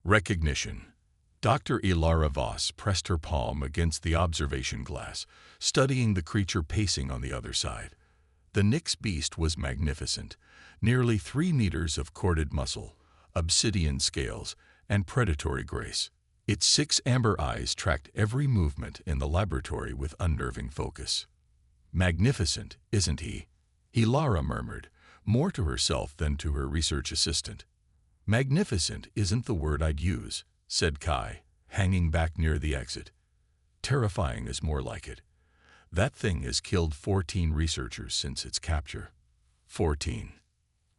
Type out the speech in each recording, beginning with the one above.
Recognition. Dr. Elara Voss pressed her palm against the observation glass, studying the creature pacing on the other side. The Nyx Beast was magnificent, nearly 3 meters of corded muscle, obsidian scales, and predatory grace. Its 6 amber eyes tracked every movement in the laboratory with unnerving focus. "Magnificent, isn't he?" Elara murmured, more to herself than to her research assistant. "Magnificent isn't the word I'd use," said Kai, hanging back near the exit. "Terrifying is more like it. That thing has killed 14 researchers since its capture." 14.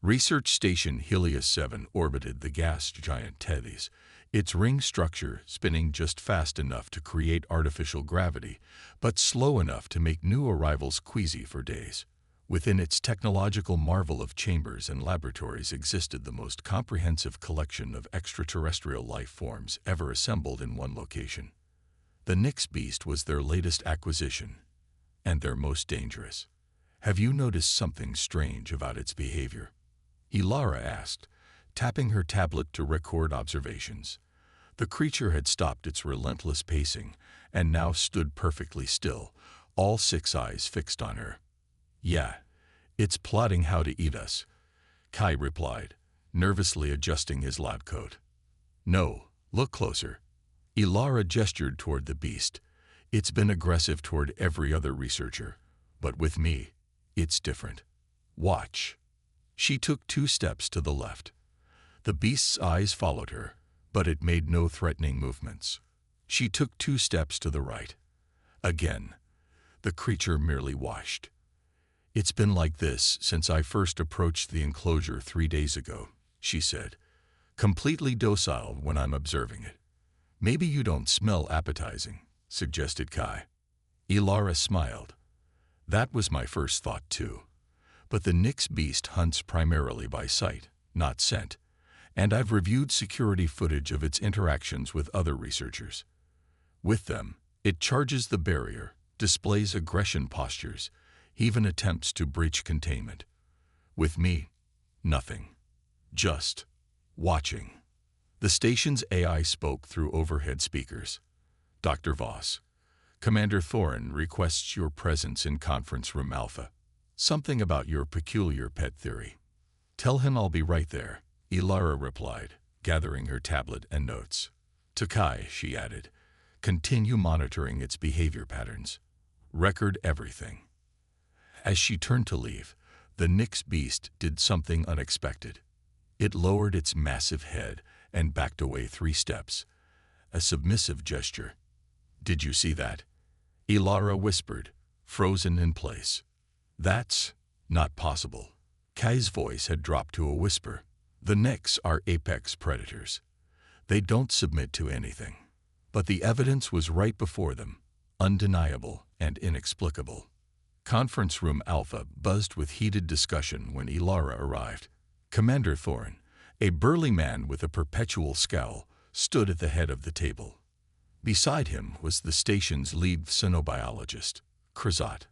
Research Station Helios 7 orbited the gas giant Tethys, its ring structure spinning just fast enough to create artificial gravity, but slow enough to make new arrivals queasy for days. Within its technological marvel of chambers and laboratories existed the most comprehensive collection of extraterrestrial life forms ever assembled in one location. The Nyx Beast was their latest acquisition, and their most dangerous. "Have you noticed something strange about its behavior?" Elara asked, tapping her tablet to record observations. The creature had stopped its relentless pacing and now stood perfectly still, all 6 eyes fixed on her. "Yeah, it's plotting how to eat us," Kai replied, nervously adjusting his lab coat. "No, look closer." Elara gestured toward the beast. "It's been aggressive toward every other researcher, but with me, it's different. Watch." She took 2 steps to the left. The beast's eyes followed her, but it made no threatening movements. She took 2 steps to the right. Again, the creature merely watched. "It's been like this since I first approached the enclosure 3 days ago," she said, "completely docile when I'm observing it." "Maybe you don't smell appetizing," suggested Kai. Elara smiled. "That was my first thought too. But the Nyx Beast hunts primarily by sight, not scent, and I've reviewed security footage of its interactions with other researchers. With them, it charges the barrier, displays aggression postures, even attempts to breach containment. With me, nothing. Just watching." The station's AI spoke through overhead speakers. "Dr. Voss, Commander Thoren requests your presence in Conference Room Alpha. Something about your peculiar pet theory." "Tell him I'll be right there," Elara replied, gathering her tablet and notes. To Kai, she added, "Continue monitoring its behavior patterns. Record everything." As she turned to leave, the Nyx Beast did something unexpected. It lowered its massive head and backed away 3 steps, a submissive gesture. "Did you see that?" Elara whispered, frozen in place. "That's not possible." Kai's voice had dropped to a whisper. "The Nyx are apex predators. They don't submit to anything." But the evidence was right before them, undeniable and inexplicable. Conference Room Alpha buzzed with heated discussion when Elara arrived. Commander Thoren, a burly man with a perpetual scowl, stood at the head of the table. Beside him was the station's lead xenobiologist, Kr'zaat,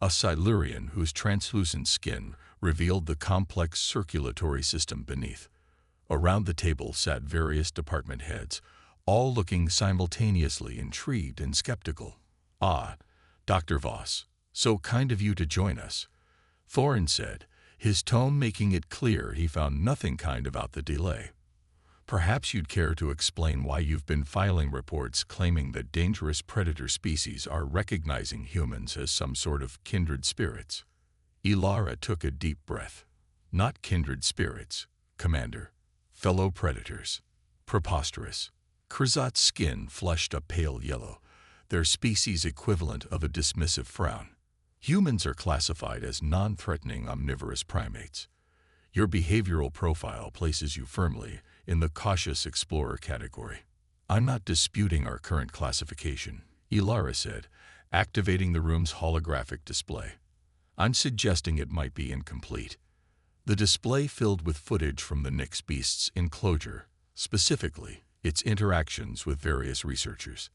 a Silurian whose translucent skin revealed the complex circulatory system beneath. Around the table sat various department heads, all looking simultaneously intrigued and skeptical. "Ah, Dr. Voss, so kind of you to join us," Thoren said, his tone making it clear he found nothing kind about the delay. "Perhaps you'd care to explain why you've been filing reports claiming that dangerous predator species are recognizing humans as some sort of kindred spirits." Elara took a deep breath. "Not kindred spirits, Commander. Fellow predators." "Preposterous." Kr'zaat's skin flushed a pale yellow, their species equivalent of a dismissive frown. "Humans are classified as non-threatening omnivorous primates. Your behavioral profile places you firmly in the cautious explorer category." "I'm not disputing our current classification," Elara said, activating the room's holographic display. "I'm suggesting it might be incomplete." The display filled with footage from the Nyx Beast's enclosure, specifically its interactions with various researchers.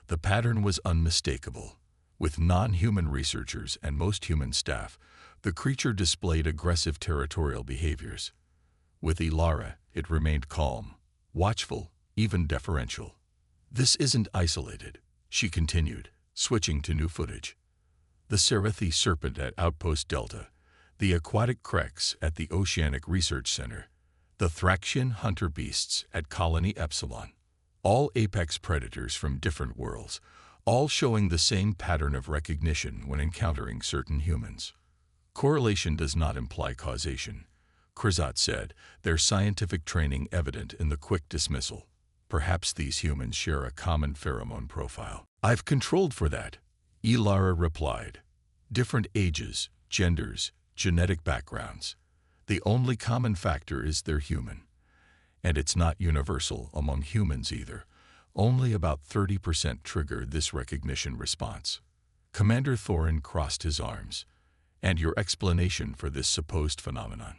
The pattern was unmistakable. With non-human researchers and most human staff, the creature displayed aggressive territorial behaviors. With Elara, it remained calm, watchful, even deferential. This isn't isolated, she continued, switching to new footage. The Cerethi serpent at Outpost Delta, the aquatic Kr'zaat at the Oceanic Research Center, the Thraxian hunter beasts at Colony Epsilon. All apex predators from different worlds, all showing the same pattern of recognition when encountering certain humans. Correlation does not imply causation, Kr'zaat said, their scientific training evident in the quick dismissal. Perhaps these humans share a common pheromone profile. I've controlled for that, Elara replied. Different ages, genders, genetic backgrounds. The only common factor is they're human. And it's not universal among humans either. Only about 30% trigger this recognition response. Commander Thoren crossed his arms. And your explanation for this supposed phenomenon?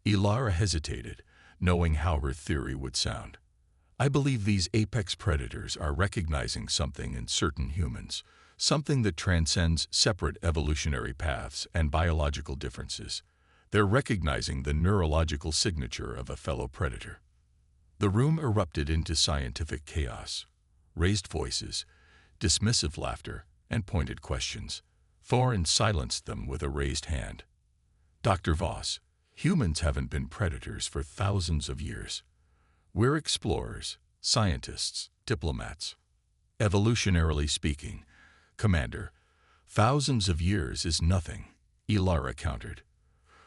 Elara hesitated, knowing how her theory would sound. I believe these apex predators are recognizing something in certain humans, something that transcends separate evolutionary paths and biological differences. They're recognizing the neurological signature of a fellow predator. The room erupted into scientific chaos. Raised voices, dismissive laughter, and pointed questions. Thoren silenced them with a raised hand. Dr. Voss, humans haven't been predators for thousands of years. We're explorers, scientists, diplomats. Evolutionarily speaking, Commander, thousands of years is nothing, Elara countered.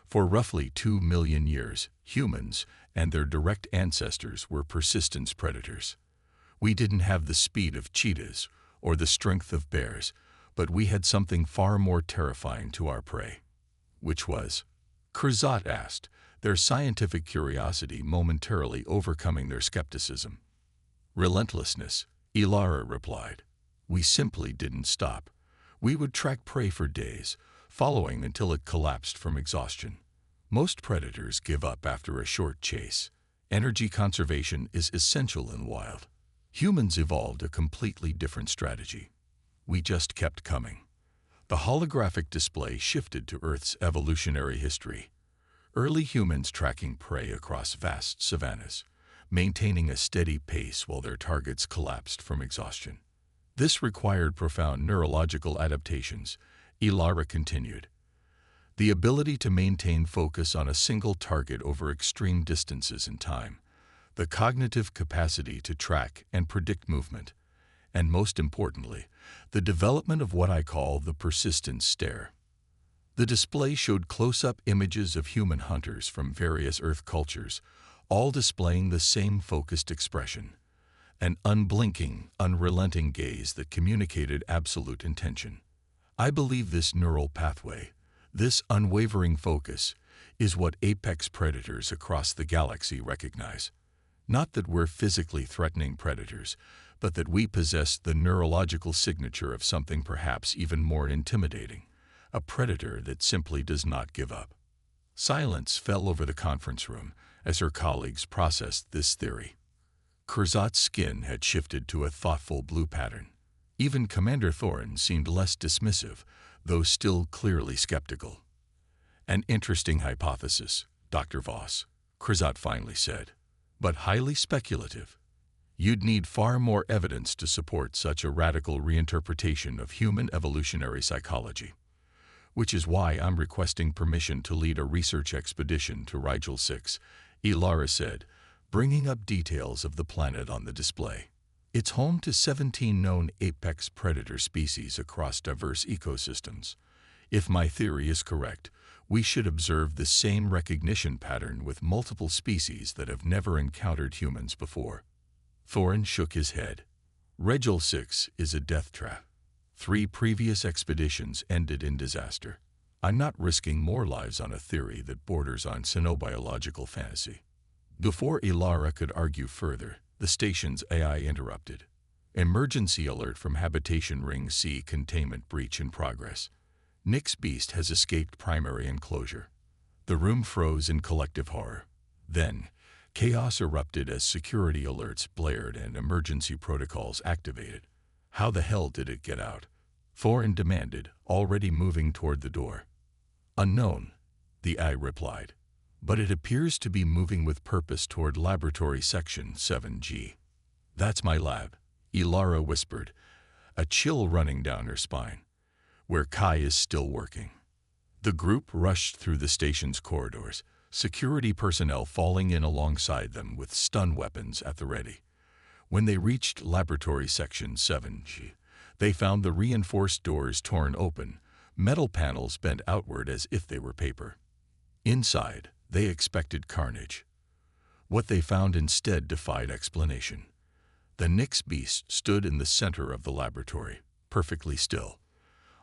For roughly 2 million years, humans and their direct ancestors were persistence predators. We didn't have the speed of cheetahs or the strength of bears, but we had something far more terrifying to our prey. Which was? Kr'zaat asked, their scientific curiosity momentarily overcoming their skepticism. Relentlessness, Elara replied. We simply didn't stop. We would track prey for days, following until it collapsed from exhaustion. Most predators give up after a short chase. Energy conservation is essential in wild. Humans evolved a completely different strategy. We just kept coming. The holographic display shifted to Earth's evolutionary history. Early humans tracking prey across vast savannas, maintaining a steady pace while their targets collapsed from exhaustion. This required profound neurological adaptations, Elara continued. The ability to maintain focus on a single target over extreme distances in time, the cognitive capacity to track and predict movement, and most importantly, the development of what I call the persistent stare. The display showed close-up images of human hunters from various Earth cultures, all displaying the same focused expression, an unblinking, unrelenting gaze that communicated absolute intention. I believe this neural pathway, this unwavering focus, is what apex predators across the galaxy recognize. Not that we're physically threatening predators, but that we possess the neurological signature of something perhaps even more intimidating, a predator that simply does not give up. Silence fell over the conference room as her colleagues processed this theory. Kr'zaat's skin had shifted to a thoughtful blue pattern. Even Commander Thoren seemed less dismissive, though still clearly skeptical. An interesting hypothesis, Dr. Voss, Kr'zaat finally said, but highly speculative. You'd need far more evidence to support such a radical reinterpretation of human evolutionary psychology. Which is why I'm requesting permission to lead a research expedition to Rigel 6, Elara said, bringing up details of the planet on the display. It's home to 17 known apex predator species across diverse ecosystems. If my theory is correct, we should observe the same recognition pattern with multiple species that have never encountered humans before. Thoren shook his head. Rigel 6 is a death trap. 3 previous expeditions ended in disaster. I'm not risking more lives on a theory that borders on xenobiological fantasy. Before Elara could argue further, the station's AI interrupted. Emergency alert from Habitation Ring C containment breach in progress. Nyx Beast has escaped primary enclosure. The room froze in collective horror. Then, chaos erupted as security alerts blared and emergency protocols activated. How the hell did it get out? Thoren demanded, already moving toward the door. Unknown, the AI replied. But it appears to be moving with purpose toward Laboratory Section 7G. "That's my lab," Elara whispered, a chill running down her spine, "where Kai is still working." The group rushed through the station's corridors, security personnel falling in alongside them with stun weapons at the ready. When they reached Laboratory Section 7G, they found the reinforced doors torn open, metal panels bent outward as if they were paper. Inside, they expected carnage. What they found instead defied explanation. The Nyx Beast stood in the center of the laboratory, perfectly still.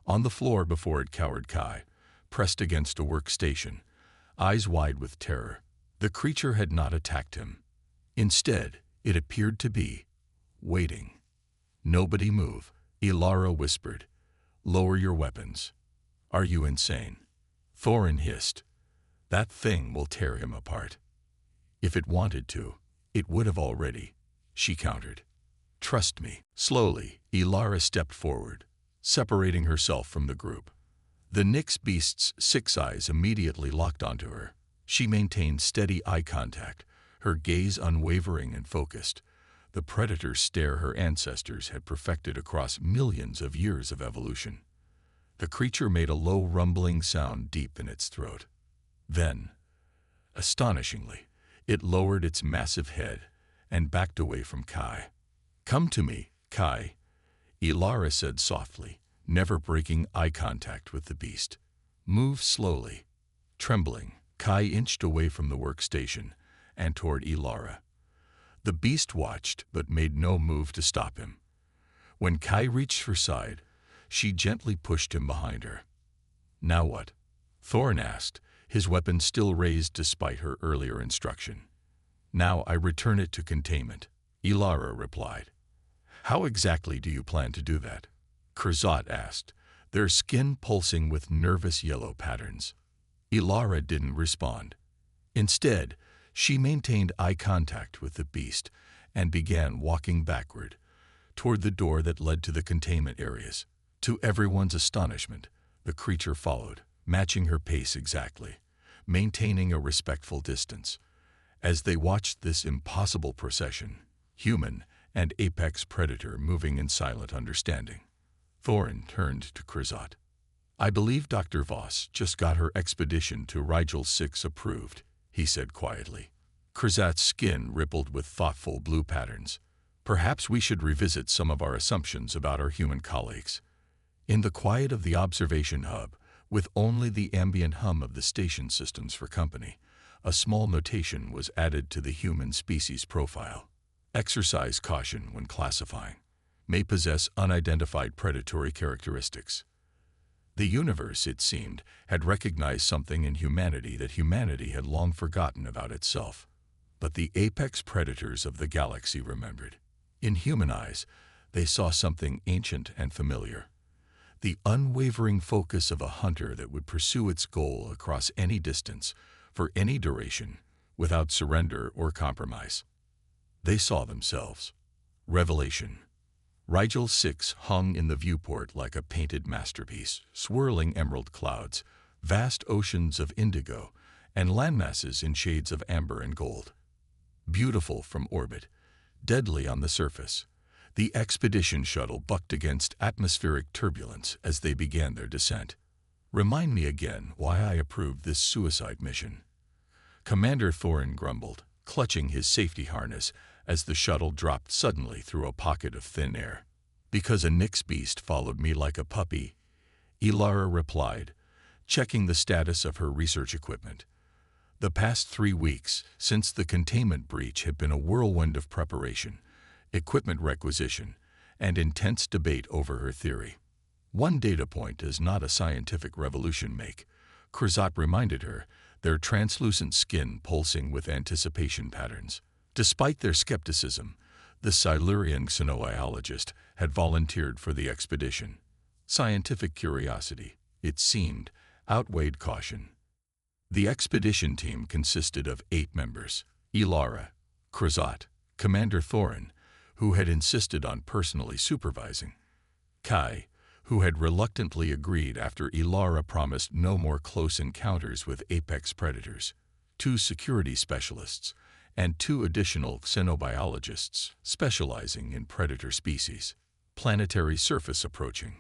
On the floor before it cowered Kai, pressed against a workstation, eyes wide with terror. The creature had not attacked him. Instead, it appeared to be waiting. "Nobody move," Elara whispered. "Lower your weapons." "Are you insane?" Thoren hissed. "That thing will tear him apart." "If it wanted to, it would have already," she countered. "Trust me." Slowly, Elara stepped forward, separating herself from the group. The Nyx Beast's 6 eyes immediately locked onto her. She maintained steady eye contact, her gaze unwavering and focused, the predator stare her ancestors had perfected across millions of years of evolution. The creature made a low rumbling sound deep in its throat. Then, astonishingly, it lowered its massive head and backed away from Kai. "Come to me, Kai," Elara said softly, never breaking eye contact with the beast. "Move slowly." Trembling, Kai inched away from the workstation and toward Elara. The beast watched but made no move to stop him. When Kai reached her side, she gently pushed him behind her. "Now what?" Thoren asked, his weapon still raised despite her earlier instruction. "Now I return it to containment," Elara replied. "How exactly do you plan to do that?" Kr'zaat asked, their skin pulsing with nervous yellow patterns. Elara didn't respond. Instead, she maintained eye contact with the beast and began walking backward, toward the door that led to the containment areas. To everyone's astonishment, the creature followed, matching her pace exactly, maintaining a respectful distance. As they watched this impossible procession, human and apex predator moving in silent understanding, Thoren turned to Kr'zaat. "I believe Dr. Voss just got her expedition to Rigel 6 approved," he said quietly. Kr'zaat's skin rippled with thoughtful blue patterns. "Perhaps we should revisit some of our assumptions about our human colleagues." In the quiet of the observation hub, with only the ambient hum of the station systems for company, a small notation was added to the human species profile. "Exercise caution when classifying. May possess unidentified predatory characteristics." The universe, it seemed, had recognized something in humanity that humanity had long forgotten about itself. But the apex predators of the galaxy remembered. In human eyes, they saw something ancient and familiar. The unwavering focus of a hunter that would pursue its goal across any distance, for any duration, without surrender or compromise. They saw themselves. Revelation. Rigel 6 hung in the viewport like a painted masterpiece, swirling emerald clouds, vast oceans of indigo, and landmasses in shades of amber and gold. Beautiful from orbit, deadly on the surface, the expedition shuttle bucked against atmospheric turbulence as they began their descent. "Remind me again why I approved this suicide mission," Commander Thoren grumbled, clutching his safety harness as the shuttle dropped suddenly through a pocket of thin air. "Because a Nyx Beast followed me like a puppy," Elara replied, checking the status of her research equipment. The past 3 weeks, since the containment breach, had been a whirlwind of preparation, equipment requisition, and intense debate over her theory. "One data point does not a scientific revolution make," Kr'zaat reminded her, their translucent skin pulsing with anticipation patterns. Despite their skepticism, the Silurian xenobiologist had volunteered for the expedition. Scientific curiosity, it seemed, outweighed caution. The expedition team consisted of 8 members: Elara, Kr'zaat, Commander Thoren, who had insisted on personally supervising, Kai, who had reluctantly agreed after Elara promised no more close encounters with apex predators, 2 security specialists, and 2 additional xenobiologists specializing in predator species. Planetary surface approaching.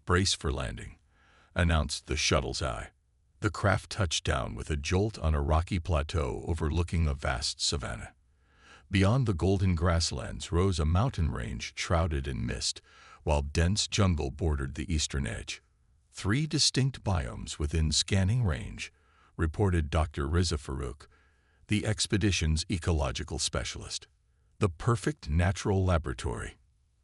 Brace for landing, announced the shuttle's eye. The craft touched down with a jolt on a rocky plateau overlooking a vast savanna. Beyond the golden grasslands rose a mountain range shrouded in mist, while dense jungle bordered the eastern edge. 3 distinct biomes within scanning range, reported Dr. Zeph'aar, the expedition's ecological specialist. The perfect natural laboratory,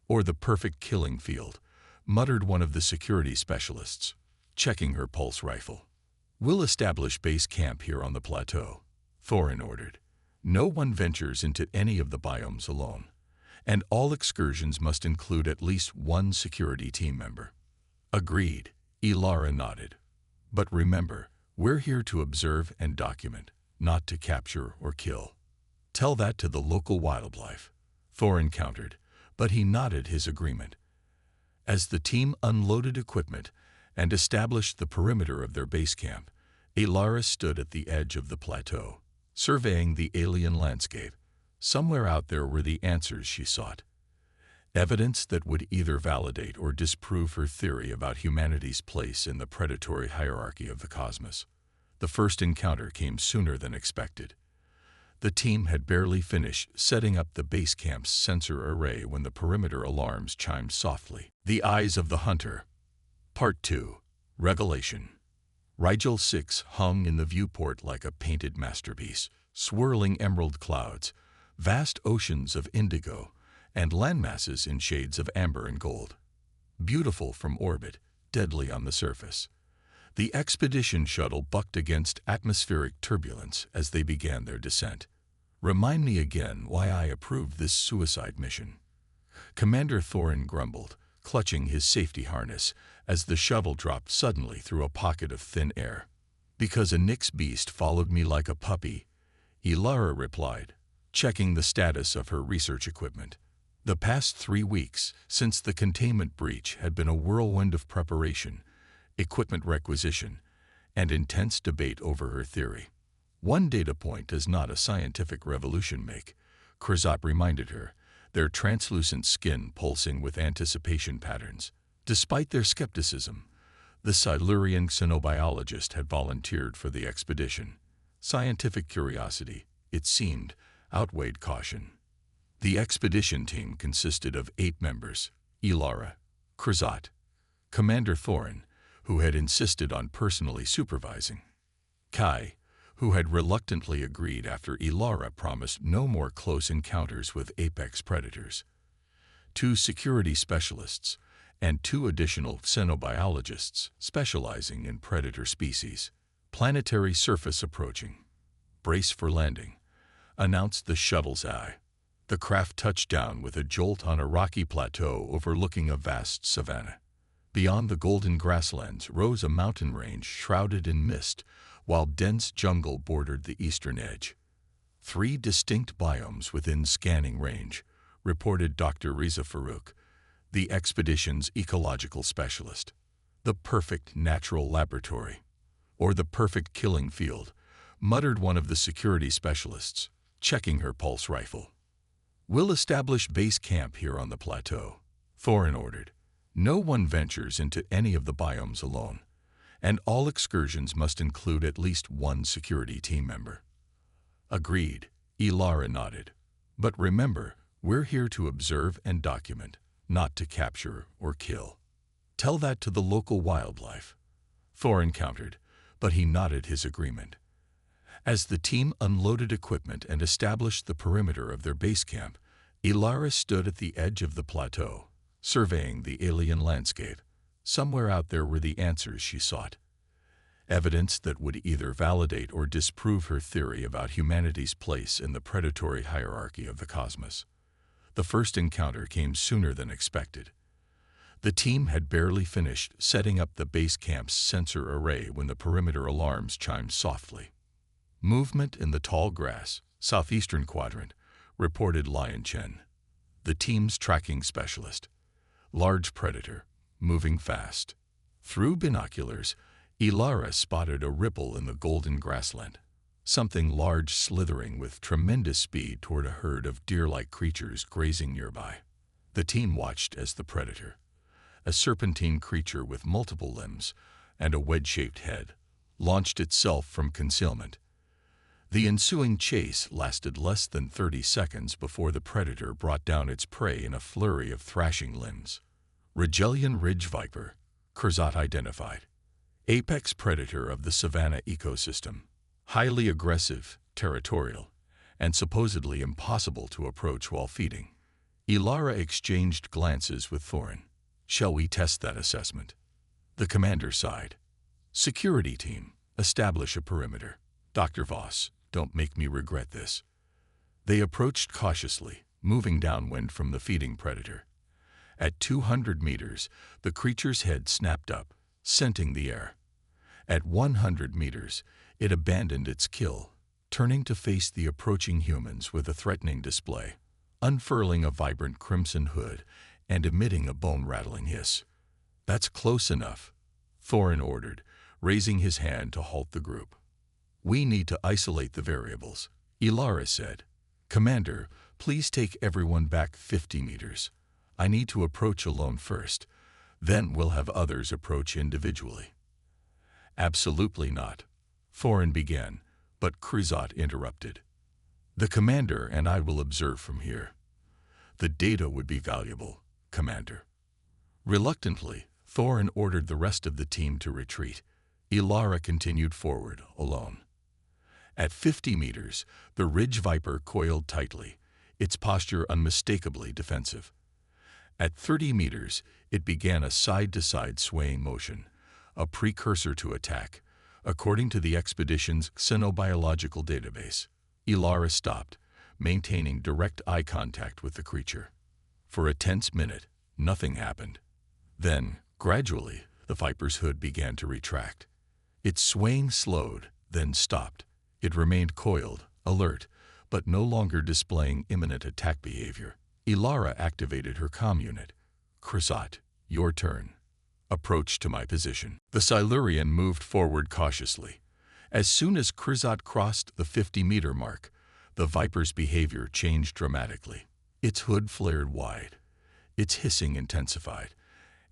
or the perfect killing field, muttered one of the security specialists, checking her pulse rifle. We'll establish base camp here on the plateau, Thoren ordered. No one ventures into any of the biomes alone, and all excursions must include at least 1 security team member. Agreed, Elara nodded. But remember, we're here to observe and document, not to capture or kill. Tell that to the local wildlife, Thoren countered, but he nodded his agreement. As the team unloaded equipment and established the perimeter of their base camp, Elara stood at the edge of the plateau, surveying the alien landscape. Somewhere out there were the answers she sought. Evidence that would either validate or disprove her theory about humanity's place in the predatory hierarchy of the cosmos. The first encounter came sooner than expected. The team had barely finished setting up the base camp's sensor array when the perimeter alarms chimed softly. The Eyes of the Hunter. Part 2. Revelation. Rigel 6 hung in the viewport like a painted masterpiece, swirling emerald clouds, vast oceans of indigo, and landmasses in shades of amber and gold. Beautiful from orbit, deadly on the surface. The expedition shuttle bucked against atmospheric turbulence as they began their descent. Remind me again why I approved this suicide mission. Commander Thoren grumbled, clutching his safety harness as the shuttle dropped suddenly through a pocket of thin air. Because a Nyx Beast followed me like a puppy, Elara replied, checking the status of her research equipment. The past 3 weeks since the containment breach had been a whirlwind of preparation, equipment requisition, and intense debate over her theory. One data point does not a scientific revolution make, Kr'zaat reminded her, their translucent skin pulsing with anticipation patterns. Despite their skepticism, the Silurian xenobiologist had volunteered for the expedition. Scientific curiosity, it seemed, outweighed caution. The expedition team consisted of 8 members: Elara, Kr'zaat, Commander Thoren, who had insisted on personally supervising, Kai, who had reluctantly agreed after Elara promised no more close encounters with apex predators, 2 security specialists, and 2 additional xenobiologists specializing in predator species. Planetary surface approaching. Brace for landing, announced the shuttle's eye. The craft touched down with a jolt on a rocky plateau overlooking a vast savanna. Beyond the golden grasslands rose a mountain range shrouded in mist, while dense jungle bordered the eastern edge. 3 distinct biomes within scanning range, reported Dr. Zeph'aar, the expedition's ecological specialist. The perfect natural laboratory, or the perfect killing field, muttered one of the security specialists, checking her pulse rifle. We'll establish base camp here on the plateau, Thoren ordered. No one ventures into any of the biomes alone, and all excursions must include at least 1 security team member. Agreed, Elara nodded. But remember, we're here to observe and document, not to capture or kill. Tell that to the local wildlife, Thoren countered, but he nodded his agreement. As the team unloaded equipment and established the perimeter of their base camp, Elara stood at the edge of the plateau, surveying the alien landscape. Somewhere out there were the answers she sought. Evidence that would either validate or disprove her theory about humanity's place in the predatory hierarchy of the cosmos. The first encounter came sooner than expected. The team had barely finished setting up the base camp's sensor array when the perimeter alarms chimed softly. Movement in the tall grass, southeastern quadrant, reported Lion Chen, the team's tracking specialist. Large predator, moving fast. Through binoculars, Elara spotted a ripple in the golden grassland. something large slithering with tremendous speed toward a herd of deer-like creatures grazing nearby. The team watched as the predator, a serpentine creature with multiple limbs and a wedge-shaped head, launched itself from concealment. The ensuing chase lasted less than 30 seconds before the predator brought down its prey in a flurry of thrashing limbs. Rigelian ridge viper, Kr'zaat identified. Apex predator of the savanna ecosystem. Highly aggressive, territorial, and supposedly impossible to approach while feeding. Elara exchanged glances with Thoren. Shall we test that assessment? The commander sighed. Security team, establish a perimeter. Dr. Voss, don't make me regret this. They approached cautiously, moving downwind from the feeding predator. At 200 meters, the creature's head snapped up, scenting the air. At 100 meters, it abandoned its kill, turning to face the approaching humans with a threatening display, unfurling a vibrant crimson hood and emitting a bone-rattling hiss. That's close enough, Thoren ordered, raising his hand to halt the group. We need to isolate the variables, Elara said. Commander, please take everyone back 50 meters. I need to approach alone first, then we'll have others approach individually. Absolutely not, Thoren began, but Kr'zaat interrupted. The commander and I will observe from here. The data would be valuable, Commander. Reluctantly, Thoren ordered the rest of the team to retreat. Elara continued forward, alone. At 50 meters, the ridge viper coiled tightly, its posture unmistakably defensive. At 30 meters, it began a side-to-side swaying motion, a precursor to attack, according to the expedition's xenobiological database. Elara stopped, maintaining direct eye contact with the creature. For a tense minute, nothing happened. Then, gradually, the viper's hood began to retract. Its swaying slowed, then stopped. It remained coiled, alert, but no longer displaying imminent attack behavior. Elara activated her comm unit. Kr'zaat, your turn. Approach to my position. The Silurian moved forward cautiously. As soon as Kr'zaat crossed the 50-meter mark, the viper's behavior changed dramatically. Its hood flared wide, its hissing intensified,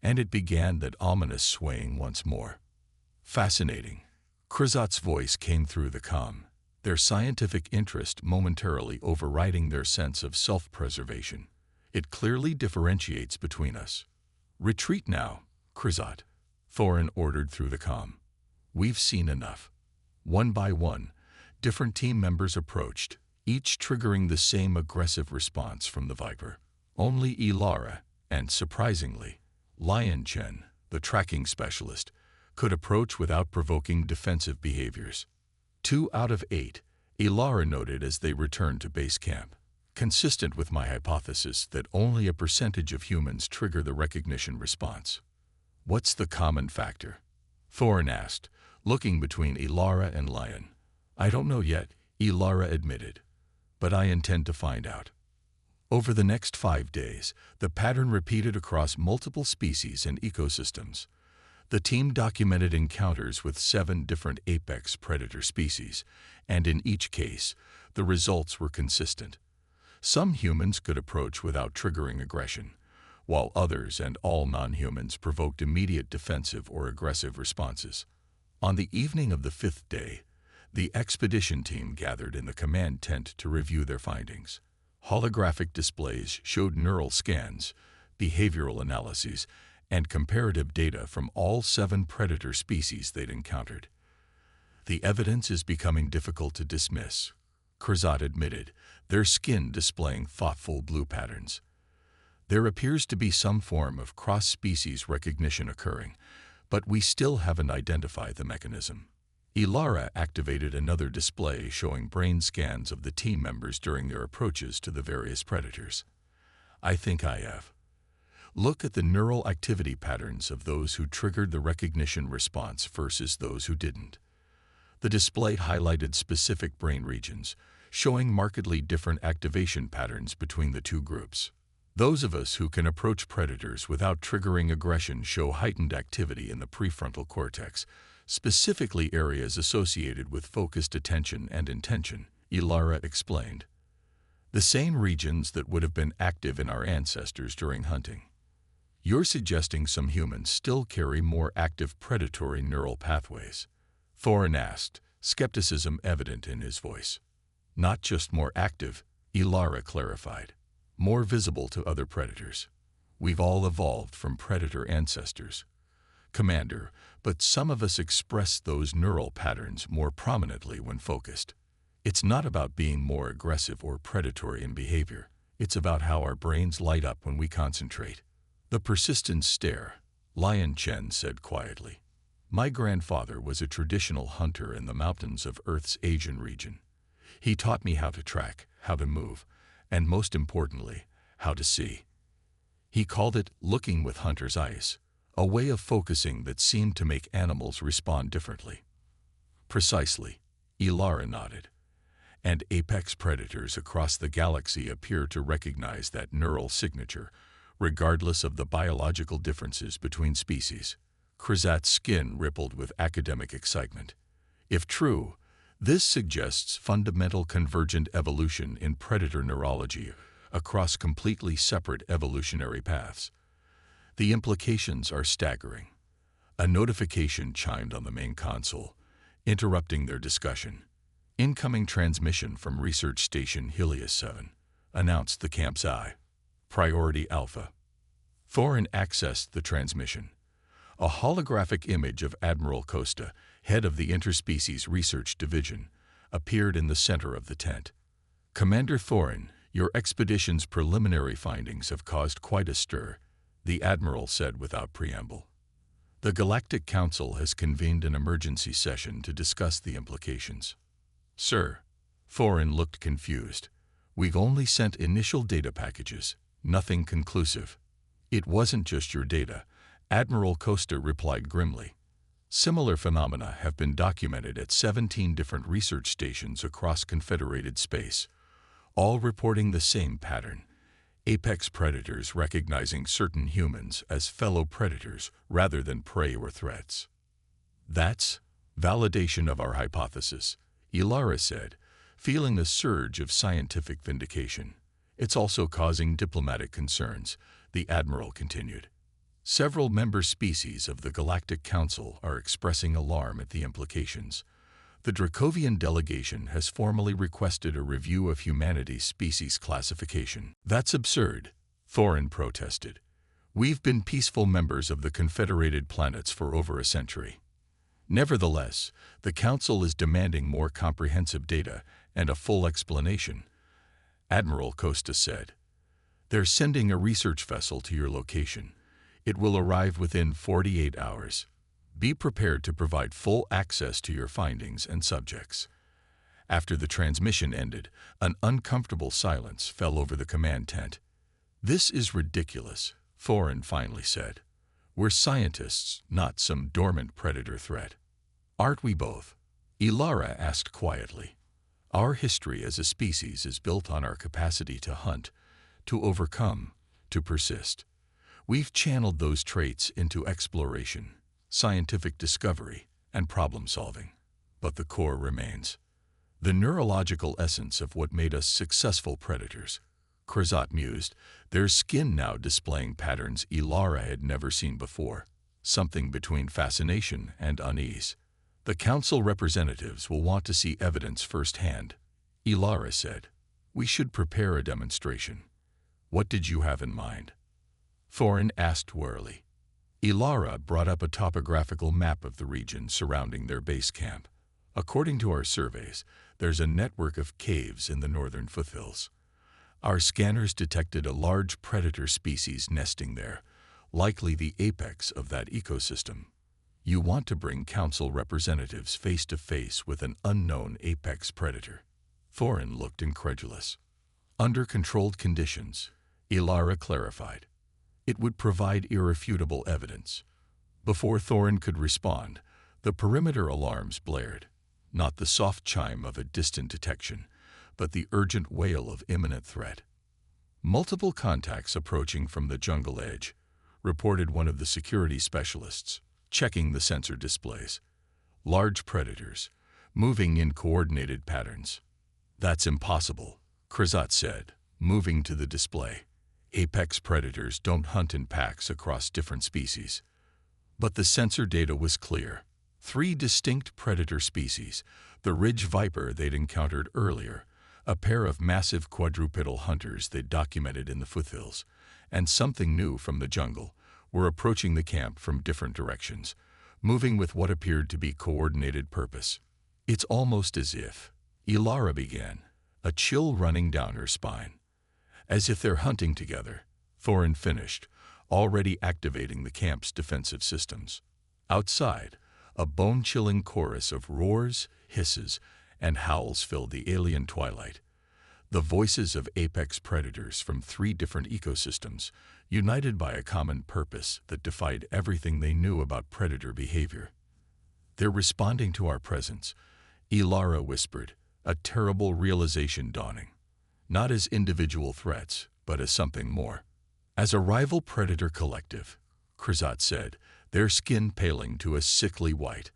and it began that ominous swaying once more. Fascinating. Kr'zaat's voice came through the comm, their scientific interest momentarily overriding their sense of self-preservation. It clearly differentiates between us. Retreat now, Kr'zaat, Thoren ordered through the comm. We've seen enough. One by one, different team members approached, each triggering the same aggressive response from the viper. Only Elara, and surprisingly, Lion Chen, the tracking specialist, could approach without provoking defensive behaviors. 2 out of 8, Elara noted as they returned to base camp, consistent with my hypothesis that only a percentage of humans trigger the recognition response. What's the common factor? Thoren asked, looking between Elara and Lion. I don't know yet, Elara admitted, but I intend to find out. Over the next 5 days, the pattern repeated across multiple species and ecosystems. The team documented encounters with 7 different apex predator species, and in each case, the results were consistent. Some humans could approach without triggering aggression, while others and all non-humans provoked immediate defensive or aggressive responses. On the evening of the 5th day, the expedition team gathered in the command tent to review their findings. Holographic displays showed neural scans, behavioral analyses, and comparative data from all 7 predator species they'd encountered. The evidence is becoming difficult to dismiss, Kr'zaat admitted, their skin displaying thoughtful blue patterns. There appears to be some form of cross-species recognition occurring, but we still haven't identified the mechanism. Elara activated another display showing brain scans of the team members during their approaches to the various predators. I think I have. Look at the neural activity patterns of those who triggered the recognition response versus those who didn't. The display highlighted specific brain regions, showing markedly different activation patterns between the 2 groups. Those of us who can approach predators without triggering aggression show heightened activity in the prefrontal cortex, specifically areas associated with focused attention and intention, Elara explained. The same regions that would have been active in our ancestors during hunting. You're suggesting some humans still carry more active predatory neural pathways? Thoren asked, skepticism evident in his voice. Not just more active, Elara clarified. More visible to other predators. We've all evolved from predator ancestors, Commander, but some of us express those neural patterns more prominently when focused. It's not about being more aggressive or predatory in behavior. It's about how our brains light up when we concentrate. The persistent stare, Lion Chen said quietly. My grandfather was a traditional hunter in the mountains of Earth's Asian region. He taught me how to track, how to move, and most importantly, how to see. He called it looking with hunter's eyes, a way of focusing that seemed to make animals respond differently. Precisely, Elara nodded. And apex predators across the galaxy appear to recognize that neural signature, regardless of the biological differences between species. Kr'zaat's skin rippled with academic excitement. If true, this suggests fundamental convergent evolution in predator neurology across completely separate evolutionary paths. The implications are staggering. A notification chimed on the main console, interrupting their discussion. Incoming transmission from Research Station Helios 7, announced the camp's eye. Priority Alpha. Thoren accessed the transmission. A holographic image of Admiral Costa, head of the Interspecies Research Division, appeared in the center of the tent. Commander Thoren, your expedition's preliminary findings have caused quite a stir, the Admiral said without preamble. The Galactic Council has convened an emergency session to discuss the implications. Sir, Thoren looked confused. We've only sent initial data packages, nothing conclusive. It wasn't just your data, Admiral Costa replied grimly. Similar phenomena have been documented at 17 different research stations across Confederated space, all reporting the same pattern. Apex predators recognizing certain humans as fellow predators rather than prey or threats. That's validation of our hypothesis, Elara said, feeling a surge of scientific vindication. It's also causing diplomatic concerns, the Admiral continued. Several member species of the Galactic Council are expressing alarm at the implications. The Dracovian delegation has formally requested a review of humanity's species classification. That's absurd, Thoren protested. We've been peaceful members of the Confederated Planets for over a century. Nevertheless, the Council is demanding more comprehensive data and a full explanation, Admiral Costa said. They're sending a research vessel to your location. It will arrive within 48 hours. Be prepared to provide full access to your findings and subjects. After the transmission ended, an uncomfortable silence fell over the command tent. This is ridiculous, Thoren finally said. We're scientists, not some dormant predator threat. Aren't we both? Elara asked quietly. Our history as a species is built on our capacity to hunt, to overcome, to persist. We've channeled those traits into exploration, scientific discovery, and problem-solving. But the core remains. The neurological essence of what made us successful predators. Kr'zaat mused, their skin now displaying patterns Elara had never seen before, something between fascination and unease. The Council representatives will want to see evidence firsthand, Elara said. We should prepare a demonstration. What did you have in mind? Thoren asked warily. Elara brought up a topographical map of the region surrounding their base camp. According to our surveys, there's a network of caves in the northern foothills. Our scanners detected a large predator species nesting there, likely the apex of that ecosystem. You want to bring Council representatives face to face with an unknown apex predator. Thoren looked incredulous. Under controlled conditions, Elara clarified. It would provide irrefutable evidence. Before Thoren could respond, the perimeter alarms blared, not the soft chime of a distant detection, but the urgent wail of imminent threat. Multiple contacts approaching from the jungle edge, reported one of the security specialists, checking the sensor displays. large predators, moving in coordinated patterns. "That's impossible," Kr'zaat said, moving to the display. "Apex predators don't hunt in packs across different species." But the sensor data was clear. 3 distinct predator species, the ridge viper they'd encountered earlier, a pair of massive quadrupedal hunters they'd documented in the foothills, and something new from the jungle, were approaching the camp from different directions, moving with what appeared to be coordinated purpose. "It's almost as if," Elara began, a chill running down her spine. "As if they're hunting together," Thoren finished, already activating the camp's defensive systems. Outside, a bone-chilling chorus of roars, hisses, and howls filled the alien twilight. The voices of apex predators from 3 different ecosystems, united by a common purpose that defied everything they knew about predator behavior. "They're responding to our presence," Elara whispered, a terrible realization dawning. "Not as individual threats, but as something more. As a rival predator collective," Kr'zaat said, their skin paling to a sickly white.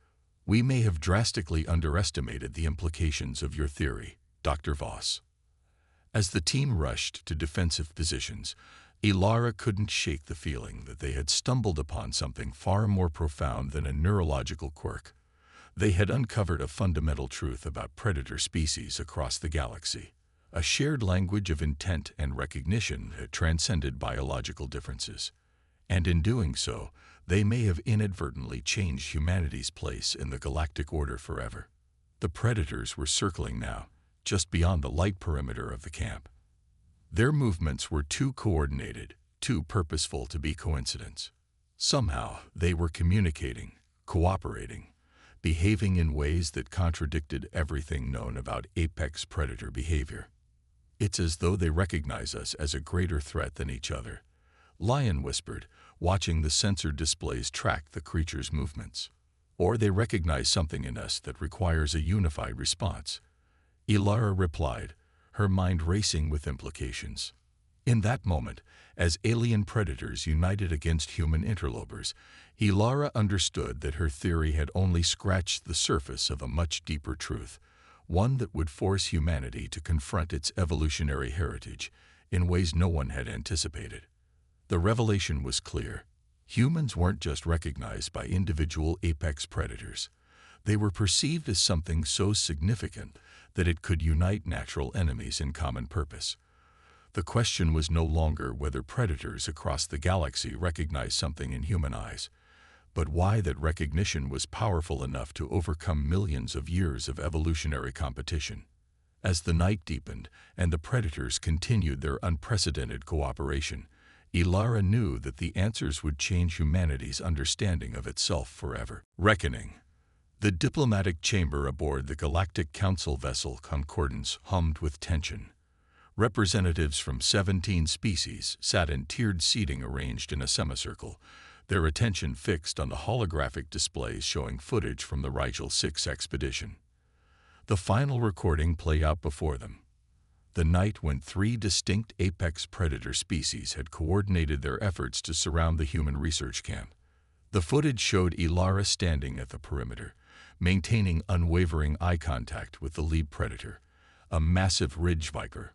"We may have drastically underestimated the implications of your theory, Dr. Voss." As the team rushed to defensive positions, Elara couldn't shake the feeling that they had stumbled upon something far more profound than a neurological quirk. They had uncovered a fundamental truth about predator species across the galaxy, a shared language of intent and recognition that transcended biological differences. And in doing so, they may have inadvertently changed humanity's place in the galactic order forever. The predators were circling now, just beyond the light perimeter of the camp. Their movements were too coordinated, too purposeful to be coincidence. Somehow, they were communicating, cooperating, behaving in ways that contradicted everything known about apex predator behavior. "It's as though they recognize us as a greater threat than each other," Lion whispered, watching the sensor displays track the creature's movements. "Or they recognize something in us that requires a unified response," Elara replied, her mind racing with implications. In that moment, as alien predators united against human interlopers, Elara understood that her theory had only scratched the surface of a much deeper truth, one that would force humanity to confront its evolutionary heritage in ways no one had anticipated. The revelation was clear. Humans weren't just recognized by individual apex predators. They were perceived as something so significant that it could unite natural enemies in common purpose. The question was no longer whether predators across the galaxy recognized something in human eyes, but why that recognition was powerful enough to overcome millions of years of evolutionary competition. As the night deepened and the predators continued their unprecedented cooperation, Elara knew that the answers would change humanity's understanding of itself forever. Reckoning. The diplomatic chamber aboard the Galactic Council vessel Concordance hummed with tension. Representatives from 17 species sat in tiered seating arranged in a semicircle, their attention fixed on the holographic displays showing footage from the Rigel 6 expedition. The final recording played out before them. The night when 3 distinct apex predator species had coordinated their efforts to surround the human research camp. The footage showed Elara standing at the perimeter, maintaining unwavering eye contact with the lead predator, a massive ridge viper.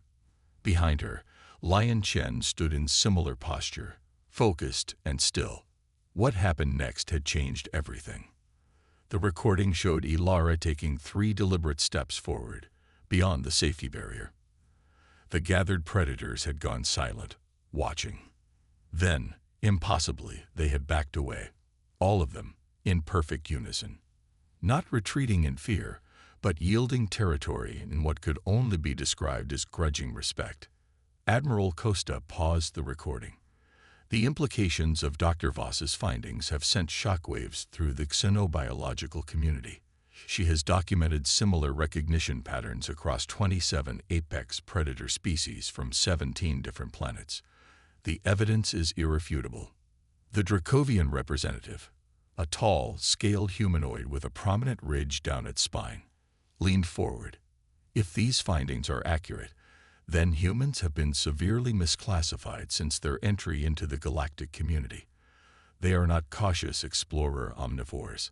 Behind her, Lion Chen stood in similar posture, focused and still. What happened next had changed everything. The recording showed Elara taking 3 deliberate steps forward, beyond the safety barrier. The gathered predators had gone silent, watching. Then, impossibly, they had backed away, all of them, in perfect unison. Not retreating in fear, but yielding territory in what could only be described as grudging respect. Admiral Costa paused the recording. The implications of Dr. Voss's findings have sent shockwaves through the xenobiological community. She has documented similar recognition patterns across 27 apex predator species from 17 different planets. The evidence is irrefutable. The Dracovian representative, a tall, scaled humanoid with a prominent ridge down its spine, leaned forward. If these findings are accurate, then humans have been severely misclassified since their entry into the galactic community. They are not cautious explorer omnivores.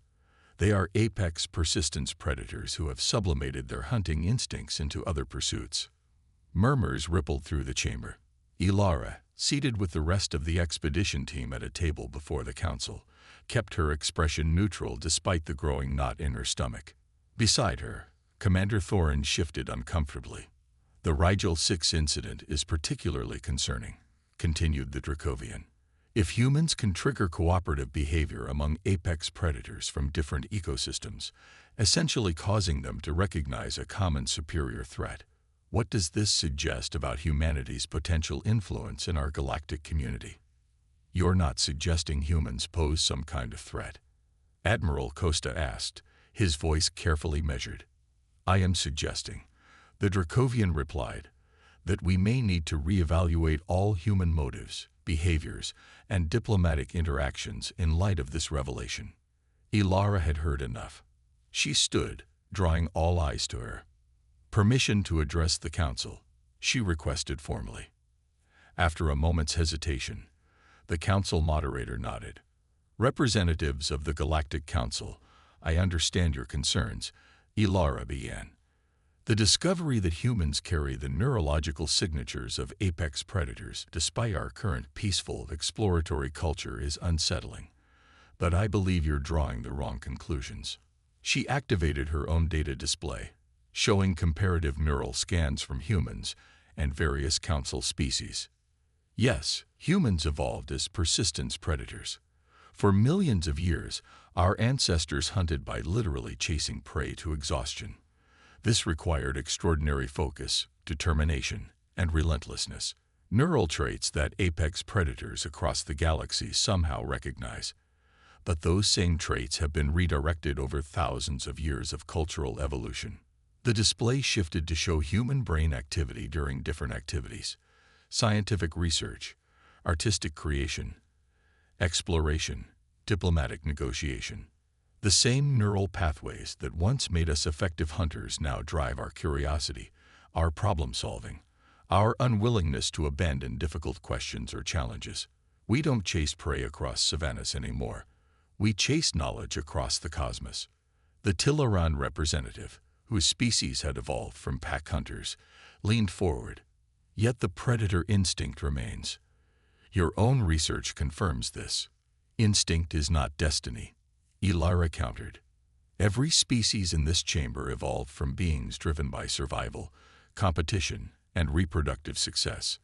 They are apex persistence predators who have sublimated their hunting instincts into other pursuits. Murmurs rippled through the chamber. Elara, seated with the rest of the expedition team at a table before the council, kept her expression neutral despite the growing knot in her stomach. Beside her, Commander Thoren shifted uncomfortably. "The Rigel 6 incident is particularly concerning," continued the Dracovian. "If humans can trigger cooperative behavior among apex predators from different ecosystems, essentially causing them to recognize a common superior threat, what does this suggest about humanity's potential influence in our galactic community?" "You're not suggesting humans pose some kind of threat?" Admiral Costa asked, his voice carefully measured. "I am suggesting," the Dracovian replied, "that we may need to reevaluate all human motives, behaviors, and diplomatic interactions in light of this revelation." Elara had heard enough. She stood, drawing all eyes to her. "Permission to address the council," she requested formally. After a moment's hesitation, the council moderator nodded. "Representatives of the Galactic Council, I understand your concerns," Elara began. "The discovery that humans carry the neurological signatures of apex predators despite our current peaceful, exploratory culture is unsettling. But I believe you're drawing the wrong conclusions." She activated her own data display, showing comparative neural scans from humans and various council species. Yes, humans evolved as persistence predators. For millions of years, our ancestors hunted by literally chasing prey to exhaustion. This required extraordinary focus, determination, and relentlessness, neural traits that apex predators across the galaxy somehow recognize. But those same traits have been redirected over thousands of years of cultural evolution. The display shifted to show human brain activity during different activities: scientific research, artistic creation, exploration, diplomatic negotiation. The same neural pathways that once made us effective hunters now drive our curiosity, our problem-solving, our unwillingness to abandon difficult questions or challenges. We don't chase prey across savannas anymore. We chase knowledge across the cosmos. The Tilaran representative, whose species had evolved from pack hunters, leaned forward. "Yet the predator instinct remains. Your own research confirms this." "Instinct is not destiny," Elara countered. "Every species in this chamber evolved from beings driven by survival, competition, and reproductive success.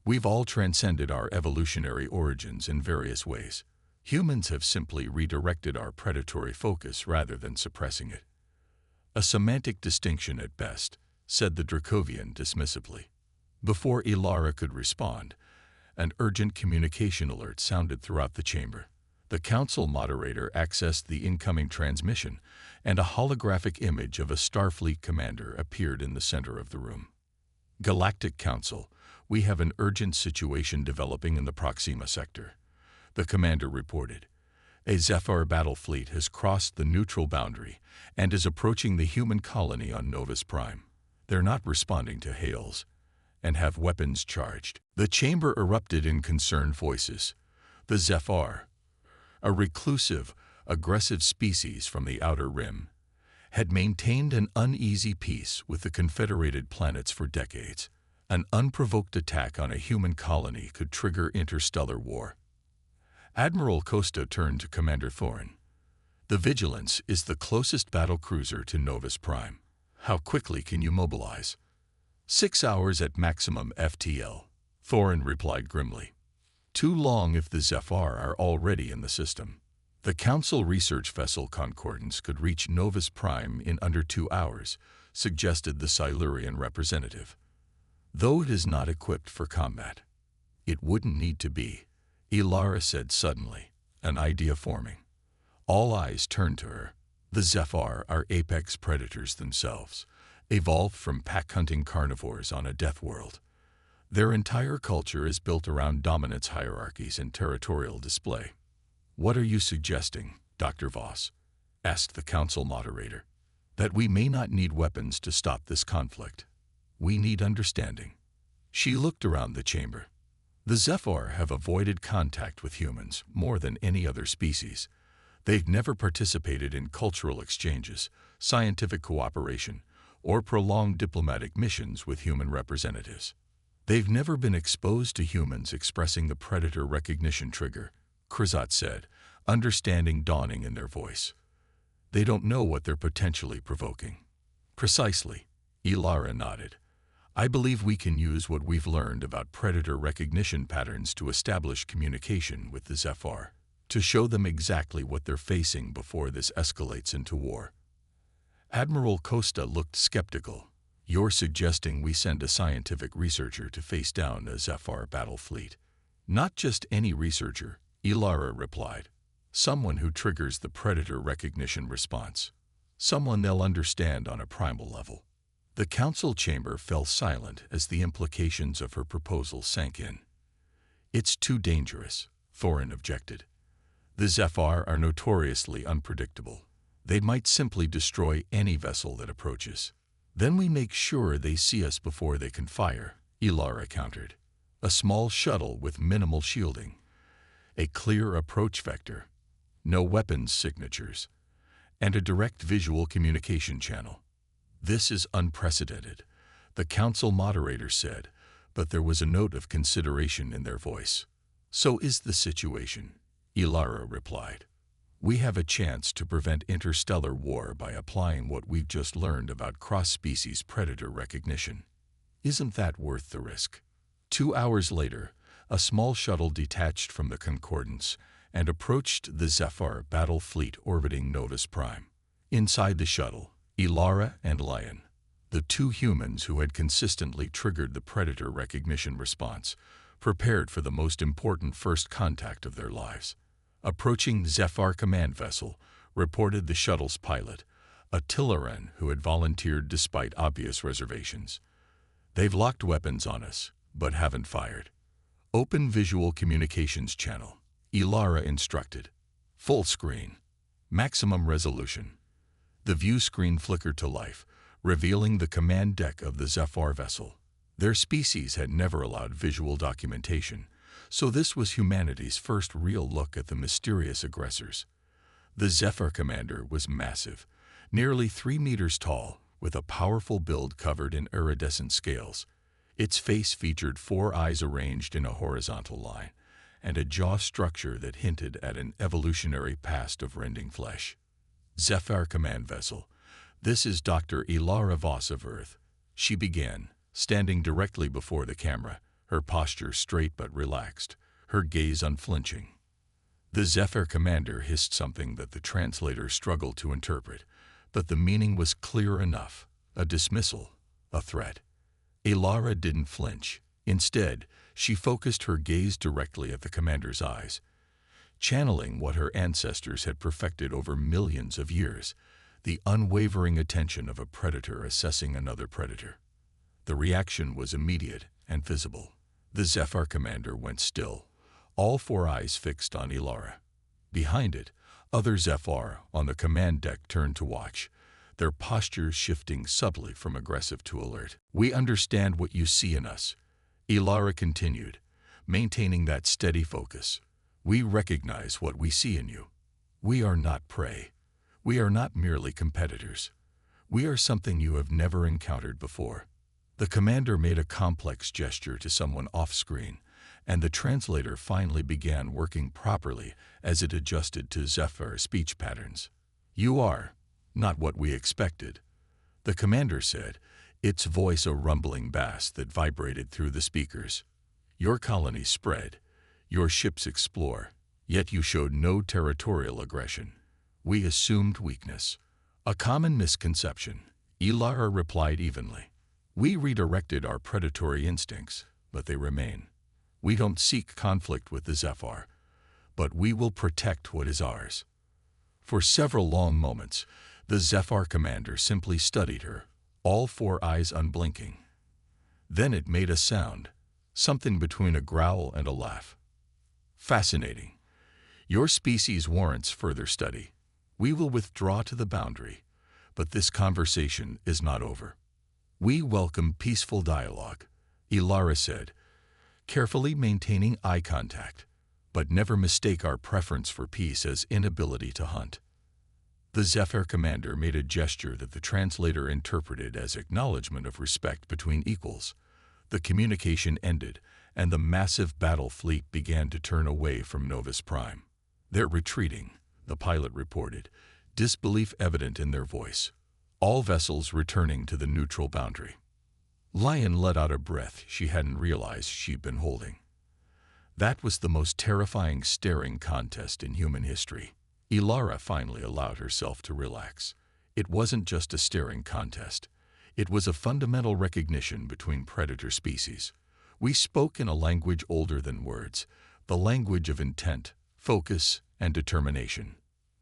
We've all transcended our evolutionary origins in various ways. Humans have simply redirected our predatory focus rather than suppressing it." "A semantic distinction at best," said the Dracovian dismissively. Before Elara could respond, an urgent communication alert sounded throughout the chamber. The council moderator accessed the incoming transmission, and a holographic image of a Starfleet commander appeared in the center of the room. "Galactic Council, we have an urgent situation developing in the Proxima sector," the commander reported. "A Zeph'aar battle fleet has crossed the neutral boundary and is approaching the human colony on Novus Prime. They're not responding to hails and have weapons charged." The chamber erupted in concerned voices. The Zeph'aar, a reclusive, aggressive species from the Outer Rim, had maintained an uneasy peace with the Confederated Planets for decades. An unprovoked attack on a human colony could trigger interstellar war. Admiral Costa turned to Commander Thoren. "The Vigilance is the closest battle cruiser to Novus Prime. How quickly can you mobilize?" 6 hours at maximum FTL, Thoren replied grimly. "Too long if the Zeph'aar are already in the system." "The Council research vessel Concordance could reach Novus Prime in under 2 hours, suggested the Silurian representative. "Though it is not equipped for combat." "It wouldn't need to be," Elara said suddenly, an idea forming. All eyes turned to her. The Zeph'aar are apex predators themselves, evolved from pack-hunting carnivores on a death world. Their entire culture is built around dominance hierarchies and territorial display. "What are you suggesting, Dr. Voss?" asked the council moderator. "That we may not need weapons to stop this conflict. We need understanding." She looked around the chamber. "The Zeph'aar have avoided contact with humans more than any other species. They've never participated in cultural exchanges, scientific cooperation, or prolonged diplomatic missions with human representatives. They've never been exposed to humans expressing the predator recognition trigger, Kr'zaat said, understanding dawning in their voice. They don't know what they're potentially provoking. Precisely, Elara nodded. I believe we can use what we've learned about predator recognition patterns to establish communication with the Zeph'aar, to show them exactly what they're facing before this escalates into war. Admiral Costa looked skeptical. You're suggesting we send a scientific researcher to face down a Zeph'aar battle fleet? Not just any researcher, Elara replied. Someone who triggers the predator recognition response. Someone they'll understand on a primal level. The council chamber fell silent as the implications of her proposal sank in. It's too dangerous, Thoren objected. The Zeph'aar are notoriously unpredictable. They might simply destroy any vessel that approaches. Then we make sure they see us before they can fire, Elara countered. A small shuttle with minimal shielding. A clear approach vector. No weapons signatures. And a direct visual communication channel. This is unprecedented, the council moderator said, but there was a note of consideration in their voice. So is the situation, Elara replied. We have a chance to prevent interstellar war by applying what we've just learned about cross-species predator recognition. Isn't that worth the risk? 2 hours later, a small shuttle detached from the Concordance and approached the Zeph'aar battle fleet orbiting Novus Prime. Inside the shuttle, Elara and Lion, the two humans who had consistently triggered the predator recognition response, prepared for the most important first contact of their lives. Approaching Zeph'aar command vessel, reported the shuttle's pilot, a Thoren who had volunteered despite obvious reservations. They've locked weapons on us, but haven't fired. Open visual communications channel, Elara instructed. Full screen. Maximum resolution. The view screen flickered to life, revealing the command deck of the Zeph'aar vessel. Their species had never allowed visual documentation, so this was humanity's first real look at the mysterious aggressors. The Zeph'aar commander was massive, nearly 3 meters tall, with a powerful build covered in iridescent scales. Its face featured 4 eyes arranged in a horizontal line, and a jaw structure that hinted at an evolutionary past of rending flesh. Zeph'aar command vessel. This is Dr. Elara Voss of Earth. She began, standing directly before the camera, her posture straight but relaxed, her gaze unflinching. The Zeph'aar commander hissed something that the translator struggled to interpret, but the meaning was clear enough: a dismissal, a threat. Elara didn't flinch. Instead, she focused her gaze directly at the commander's eyes, channeling what her ancestors had perfected over millions of years, the unwavering attention of a predator assessing another predator. The reaction was immediate and visible. The Zeph'aar commander went still, all 4 eyes fixed on Elara. Behind it, other Zeph'aar on the command deck turned to watch, their postures shifting subtly from aggressive to alert. We understand what you see in us, Elara continued, maintaining that steady focus. We recognize what we see in you. We are not prey. We are not merely competitors. We are something you have never encountered before. The commander made a complex gesture to someone off-screen, and the translator finally began working properly as it adjusted to Zeph'aar speech patterns. You are not what we expected, the commander said, its voice a rumbling bass that vibrated through the speakers. Your colonies spread, your ships explore, yet you showed no territorial aggression. We assumed weakness. A common misconception, Elara replied evenly. We redirected our predatory instincts, but they remain. We don't seek conflict with the Zeph'aar, but we will protect what is ours. For several long moments, the Zeph'aar commander simply studied her, all 4 eyes unblinking. Then it made a sound, something between a growl and a laugh. Fascinating. Your species warrants further study. We will withdraw to the boundary, but this conversation is not over. We welcome peaceful dialogue, Elara said, carefully maintaining eye contact. but never mistake our preference for peace as inability to hunt." The Zeph'aar commander made a gesture that the translator interpreted as acknowledgement of respect between equals. The communication ended, and the massive battle fleet began to turn away from Novus Prime. "They're retreating," the pilot reported, disbelief evident in their voice. "All vessels returning to the neutral boundary." Lion let out a breath she hadn't realized she'd been holding. That was the most terrifying staring contest in human history. Elara finally allowed herself to relax. It wasn't just a staring contest. It was a fundamental recognition between predator species. We spoke in a language older than words, the language of intent, focus, and determination.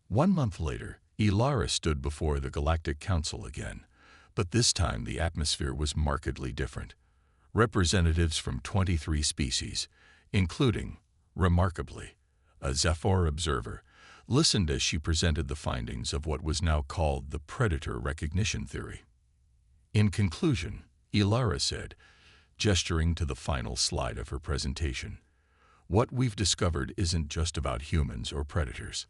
1 month later, Elara stood before the Galactic Council again, but this time the atmosphere was markedly different. Representatives from 23 species, including, remarkably, a Zeph'aar observer, listened as she presented the findings of what was now called the predator recognition theory. In conclusion, Elara said, gesturing to the final slide of her presentation, "What we've discovered isn't just about humans or predators.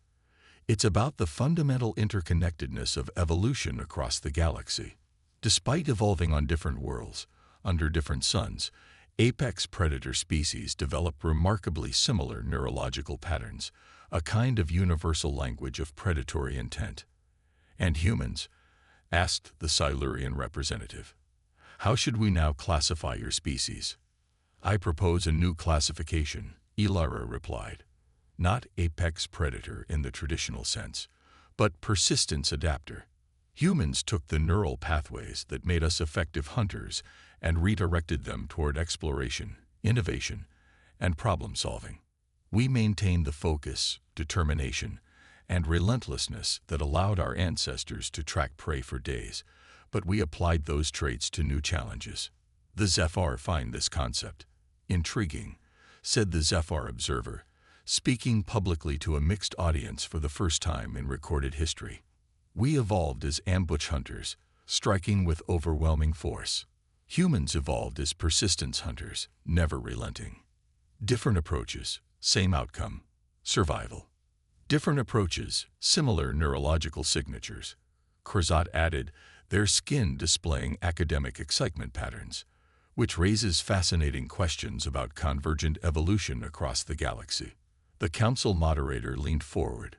It's about the fundamental interconnectedness of evolution across the galaxy. Despite evolving on different worlds, under different suns, apex predator species develop remarkably similar neurological patterns, a kind of universal language of predatory intent." "And humans?" asked the Silurian representative. "How should we now classify your species?" "I propose a new classification," Elara replied. "Not apex predator in the traditional sense, but persistence adapter. Humans took the neural pathways that made us effective hunters and redirected them toward exploration, innovation, and problem-solving. We maintained the focus, determination, and relentlessness that allowed our ancestors to track prey for days, but we applied those traits to new challenges. The Zeph'aar find this concept intriguing," said the Zeph'aar observer, speaking publicly to a mixed audience for the first time in recorded history. "We evolved as ambush hunters, striking with overwhelming force. Humans evolved as persistence hunters, never relenting. Different approaches, same outcome, survival. Different approaches, similar neurological signatures." Kr'zaat added, their skin displaying academic excitement patterns, which raises fascinating questions about convergent evolution across the galaxy. The council moderator leaned forward.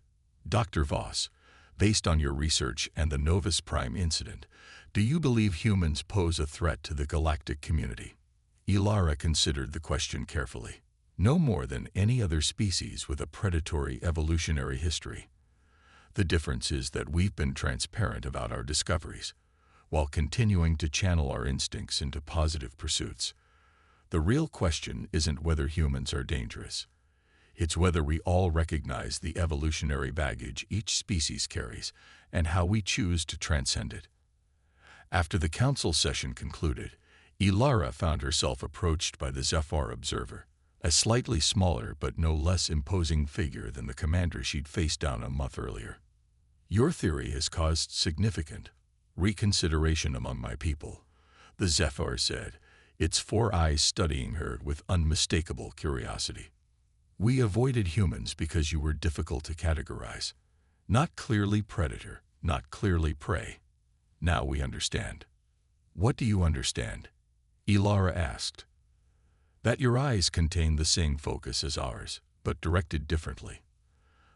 "Dr. Voss, based on your research and the Novus Prime incident, do you believe humans pose a threat to the galactic community?" Elara considered the question carefully. "No more than any other species with a predatory evolutionary history. The difference is that we've been transparent about our discoveries, while continuing to channel our instincts into positive pursuits. The real question isn't whether humans are dangerous. It's whether we all recognize the evolutionary baggage each species carries and how we choose to transcend it." After the council session concluded, Elara found herself approached by the Zeph'aar observer, a slightly smaller but no less imposing figure than the commander she'd faced down a month earlier. "Your theory has caused significant reconsideration among my people," the Zeph'aar said, its 4 eyes studying her with unmistakable curiosity. "We avoided humans because you were difficult to categorize. Not clearly predator, not clearly prey. Now we understand." "What do you understand?" Elara asked. "That your eyes contain the same focus as ours, but directed differently.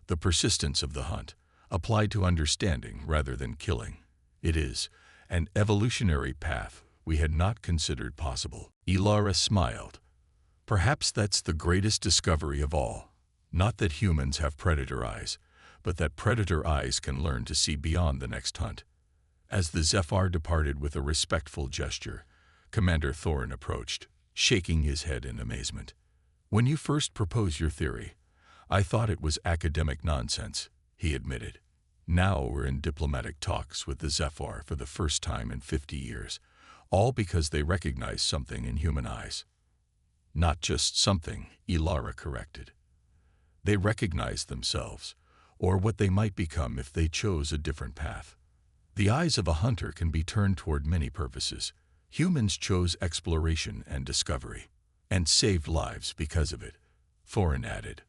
The persistence of the hunt, applied to understanding rather than killing. It is an evolutionary path we had not considered possible." Elara smiled. "Perhaps that's the greatest discovery of all. Not that humans have predator eyes, but that predator eyes can learn to see beyond the next hunt." As the Zeph'aar departed with a respectful gesture, Commander Thoren approached, shaking his head in amazement. "When you first proposed your theory, I thought it was academic nonsense," he admitted. "Now we're in diplomatic talks with the Zeph'aar for the first time in 50 years, all because they recognize something in human eyes." "Not just something," Elara corrected. "They recognize themselves, or what they might become if they chose a different path. The eyes of a hunter can be turned toward many purposes. Humans chose exploration and discovery, and saved lives because of it," Thoren added.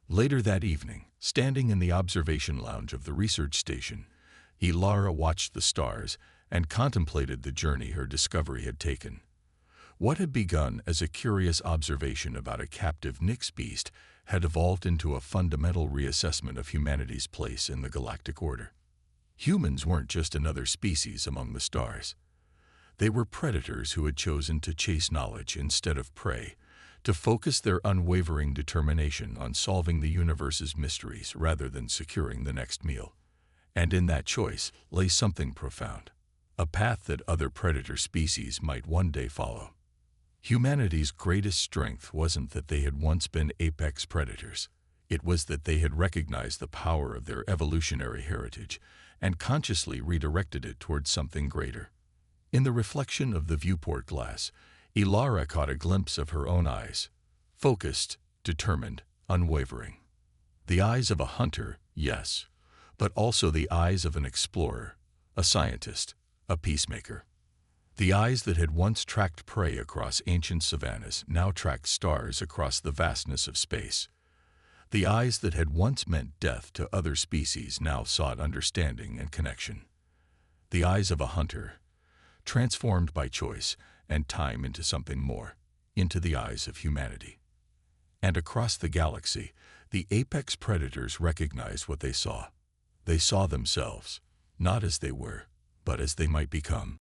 Later that evening, standing in the observation lounge of the research station, Elara watched the stars and contemplated the journey her discovery had taken. What had begun as a curious observation about a captive Nyx Beast had evolved into a fundamental reassessment of humanity's place in the galactic order. Humans weren't just another species among the stars. They were predators who had chosen to chase knowledge instead of prey, to focus their unwavering determination on solving the universe's mysteries rather than securing the next meal. And in that choice lay something profound, a path that other predator species might one day follow. Humanity's greatest strength wasn't that they had once been apex predators. It was that they had recognized the power of their evolutionary heritage and consciously redirected it towards something greater. In the reflection of the viewport glass, Elara caught a glimpse of her own eyes, focused, determined, unwavering. The eyes of a hunter, yes, but also the eyes of an explorer, a scientist, a peacemaker. The eyes that had once tracked prey across ancient savannas now tracked stars across the vastness of space. The eyes that had once meant death to other species now sought understanding and connection. The eyes of a hunter, transformed by choice and time into something more, into the eyes of humanity. And across the galaxy, the apex predators recognized what they saw. They saw themselves, not as they were, but as they might become.